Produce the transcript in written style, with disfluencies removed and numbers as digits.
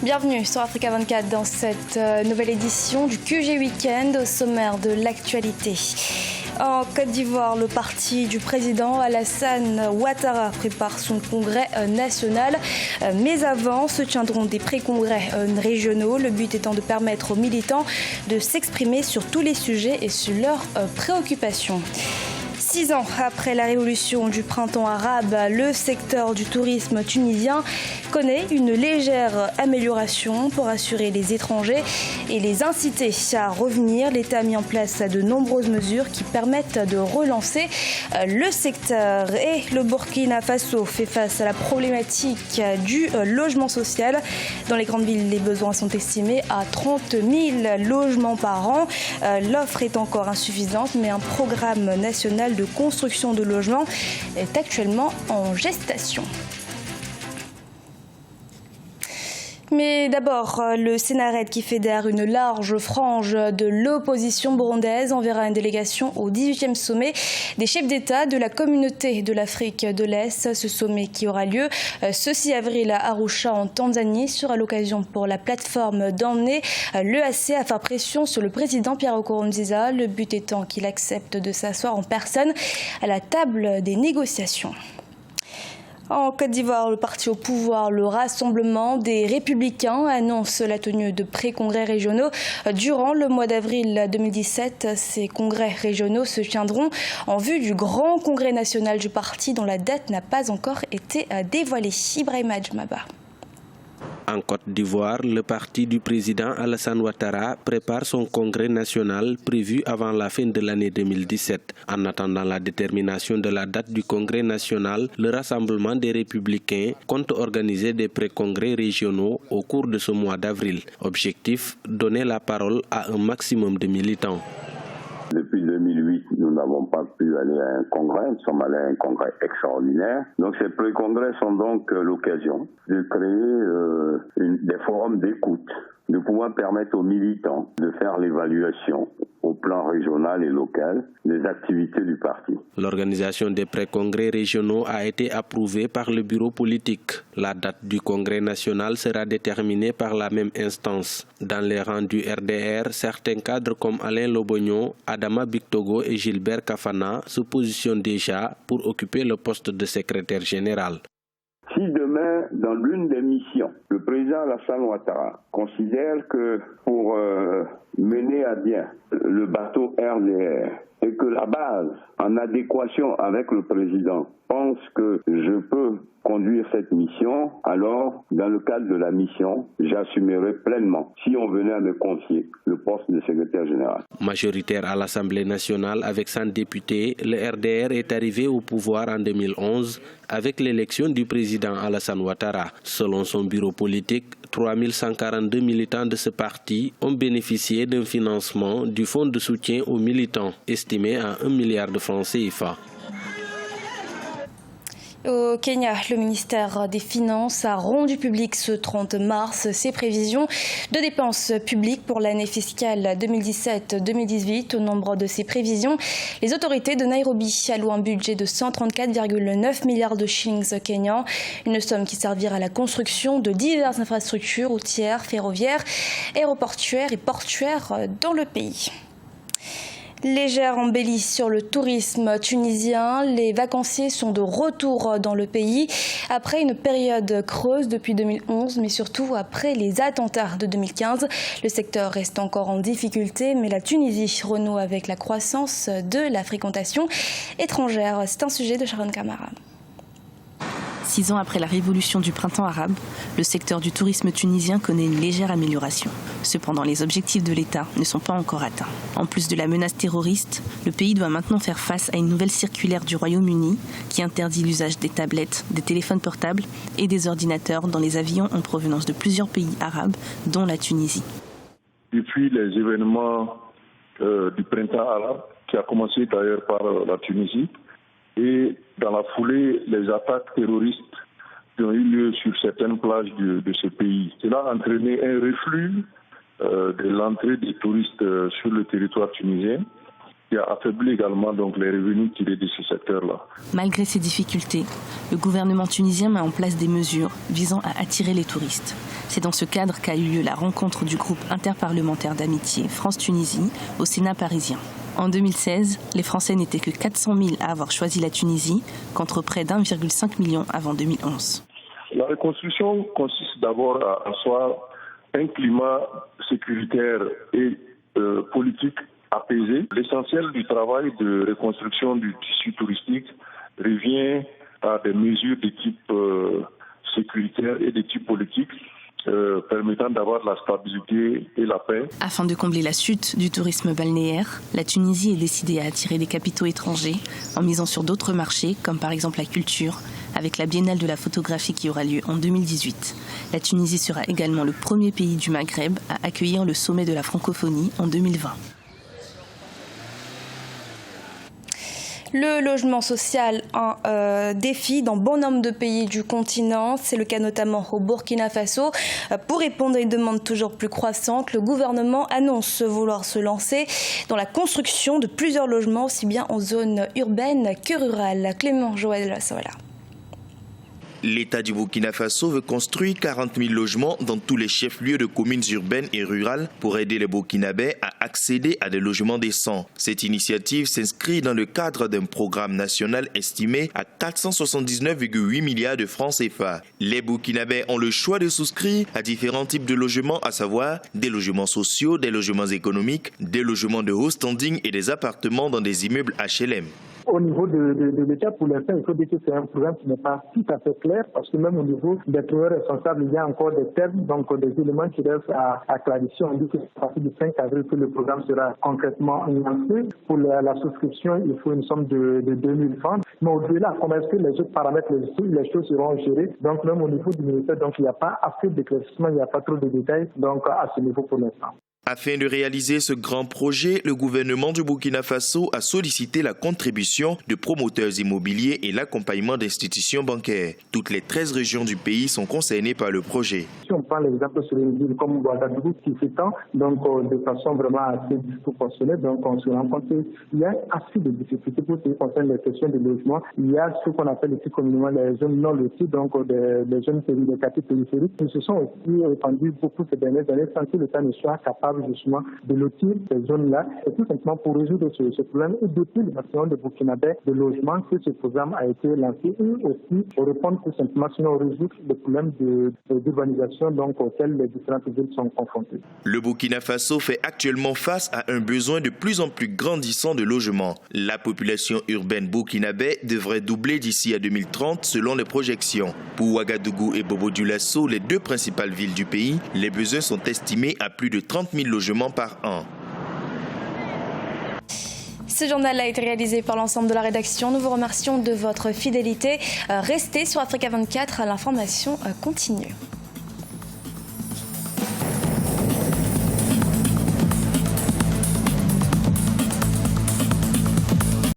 Bienvenue sur Africa 24 dans cette nouvelle édition du QG Weekend au sommaire de l'actualité. En Côte d'Ivoire, le parti du président Alassane Ouattara prépare son congrès national. Mais avant, se tiendront des pré-congrès régionaux. Le but étant de permettre aux militants de s'exprimer sur tous les sujets et sur leurs préoccupations. 6 ans après la révolution du printemps arabe, le secteur du tourisme tunisien connaît une légère amélioration pour assurer les étrangers et les inciter à revenir. L'État a mis en place de nombreuses mesures qui permettent de relancer le secteur. Et le Burkina Faso fait face à la problématique du logement social. Dans les grandes villes, les besoins sont estimés à 30 000 logements par an. L'offre est encore insuffisante, mais un programme national de construction de logements est actuellement en gestation. Mais d'abord, le Sénarède qui fédère une large frange de l'opposition burundaise enverra une délégation au 18e sommet des chefs d'État de la communauté de l'Afrique de l'Est. Ce sommet qui aura lieu ce 6 avril à Arusha en Tanzanie sera l'occasion pour la plateforme d'emmener l'EAC à faire pression sur le président Pierre Nkurunziza, le but étant qu'il accepte de s'asseoir en personne à la table des négociations. En Côte d'Ivoire, le parti au pouvoir, le Rassemblement des Républicains, annonce la tenue de pré-congrès régionaux durant le mois d'avril 2017. Ces congrès régionaux se tiendront en vue du grand congrès national du parti dont la date n'a pas encore été dévoilée. Ibrahima Djmaba. En Côte d'Ivoire, le parti du président Alassane Ouattara prépare son congrès national prévu avant la fin de l'année 2017. En attendant la détermination de la date du congrès national, le Rassemblement des Républicains compte organiser des pré-congrès régionaux au cours de ce mois d'avril. Objectif, donner la parole à un maximum de militants. Depuis 2008, nous n'avons pas pu aller à un congrès, nous sommes allés à un congrès extraordinaire. Donc ces pré-congrès sont donc l'occasion de créer des forums d'écoute, de pouvoir permettre aux militants de faire l'évaluation au plan régional et local des activités du parti. L'organisation des pré-congrès régionaux a été approuvée par le bureau politique. La date du congrès national sera déterminée par la même instance. Dans les rangs du RDR, certains cadres comme Alain Lobogno, Adama Bictogo et Gilbert Kafana se positionnent déjà pour occuper le poste de secrétaire général. Si demain, dans l'une des missions, le président Alassane Ouattara considère que pour mener à bien le bateau RDR et que la base, en adéquation avec le président, pense que je peux conduire cette mission, alors, dans le cadre de la mission, j'assumerai pleinement si on venait à me confier le poste de secrétaire général. Majoritaire à l'Assemblée nationale avec 100 députés, le RDR est arrivé au pouvoir en 2011 avec l'élection du président Alassane Ouattara. Selon son bureau politique, 3142 militants de ce parti ont bénéficié d'un financement du fonds de soutien aux militants, estimé à 1 milliard de francs CFA. Au Kenya, le ministère des Finances a rendu public ce 30 mars ses prévisions de dépenses publiques pour l'année fiscale 2017-2018. Au nombre de ces prévisions, les autorités de Nairobi allouent un budget de 134,9 milliards de shillings kenyans, une somme qui servira à la construction de diverses infrastructures routières, ferroviaires, aéroportuaires et portuaires dans le pays. Légère embellie sur le tourisme tunisien, les vacanciers sont de retour dans le pays après une période creuse depuis 2011, mais surtout après les attentats de 2015. Le secteur reste encore en difficulté, mais la Tunisie renoue avec la croissance de la fréquentation étrangère. C'est un sujet de Sharon Kamara. 6 ans après la révolution du printemps arabe, le secteur du tourisme tunisien connaît une légère amélioration. Cependant, les objectifs de l'État ne sont pas encore atteints. En plus de la menace terroriste, le pays doit maintenant faire face à une nouvelle circulaire du Royaume-Uni qui interdit l'usage des tablettes, des téléphones portables et des ordinateurs dans les avions en provenance de plusieurs pays arabes, dont la Tunisie. Depuis les événements du printemps arabe, qui a commencé d'ailleurs par la Tunisie, et dans la foulée, les attaques terroristes qui ont eu lieu sur certaines plages de ce pays. Cela a entraîné un reflux de l'entrée des touristes sur le territoire tunisien qui a affaibli également donc les revenus tirés de ce secteur-là. Malgré ces difficultés, le gouvernement tunisien met en place des mesures visant à attirer les touristes. C'est dans ce cadre qu'a eu lieu la rencontre du groupe interparlementaire d'amitié France-Tunisie au Sénat parisien. En 2016, les Français n'étaient que 400 000 à avoir choisi la Tunisie, contre près d'1,5 million avant 2011. La reconstruction consiste d'abord à asseoir un climat sécuritaire et politique apaisé. L'essentiel du travail de reconstruction du tissu touristique revient à des mesures de type sécuritaire et de type politique permettant d'avoir la stabilité et la paix. Afin de combler la chute du tourisme balnéaire, la Tunisie est décidée à attirer des capitaux étrangers en misant sur d'autres marchés, comme par exemple la culture, avec la Biennale de la photographie qui aura lieu en 2018. La Tunisie sera également le premier pays du Maghreb à accueillir le sommet de la francophonie en 2020. Le logement social, un défi dans bon nombre de pays du continent. C'est le cas notamment au Burkina Faso. Pour répondre à une demande toujours plus croissante, le gouvernement annonce vouloir se lancer dans la construction de plusieurs logements, aussi bien en zone urbaine que rurale. Clément Joël Sawala. L'État du Burkina Faso veut construire 40 000 logements dans tous les chefs-lieux de communes urbaines et rurales pour aider les Burkinabés à accéder à des logements décents. Cette initiative s'inscrit dans le cadre d'un programme national estimé à 479,8 milliards de francs CFA. Les Burkinabés ont le choix de souscrire à différents types de logements, à savoir des logements sociaux, des logements économiques, des logements de haut standing et des appartements dans des immeubles HLM. Au niveau de l'État, pour l'instant, il faut dire que c'est un programme qui n'est pas tout à fait clair, parce que même au niveau des troueurs responsables, il y a encore des termes, donc des éléments qui restent à clarifier. On dit que c'est à partir du 5 avril que le programme sera concrètement lancé. Pour la souscription, il faut une somme de 2000 francs. Mais au-delà, comment est-ce que les autres paramètres, les choses seront gérées? Donc même au niveau du ministère, donc il n'y a pas assez d'éclaircissement, il n'y a pas trop de détails donc à ce niveau pour l'instant. Afin de réaliser ce grand projet, le gouvernement du Burkina Faso a sollicité la contribution de promoteurs immobiliers et l'accompagnement d'institutions bancaires. Toutes les 13 régions du pays sont concernées par le projet. Si on prend l'exemple sur une ville comme Ouagadougou qui s'étend donc de façon vraiment assez disproportionnée, donc on se rend compte qu'il y a assez de difficultés pour ce qui concerne les questions de logement. Il y a ce qu'on appelle ici communément les zones non loties, donc des zones des quartiers périphériques qui se sont aussi étendues beaucoup ces dernières années sans que l'État ne soit capable justement de lotir ces zones-là. C'est tout simplement pour résoudre ce problème et depuis le maximum de Burkinabés de logement que ce programme a été lancé et aussi pour répondre tout simplement sinon résoudre les problèmes d'urbanisation donc auxquels les différentes villes sont confrontées. Le Burkina Faso fait actuellement face à un besoin de plus en plus grandissant de logements. La population urbaine burkinabé devrait doubler d'ici à 2030 selon les projections. Pour Ouagadougou et Bobo-Dioulasso, les deux principales villes du pays, les besoins sont estimés à plus de 30 000 logements par an. Ce journal a été réalisé par l'ensemble de la rédaction. Nous vous remercions de votre fidélité. Restez sur Africa 24, l'information continue.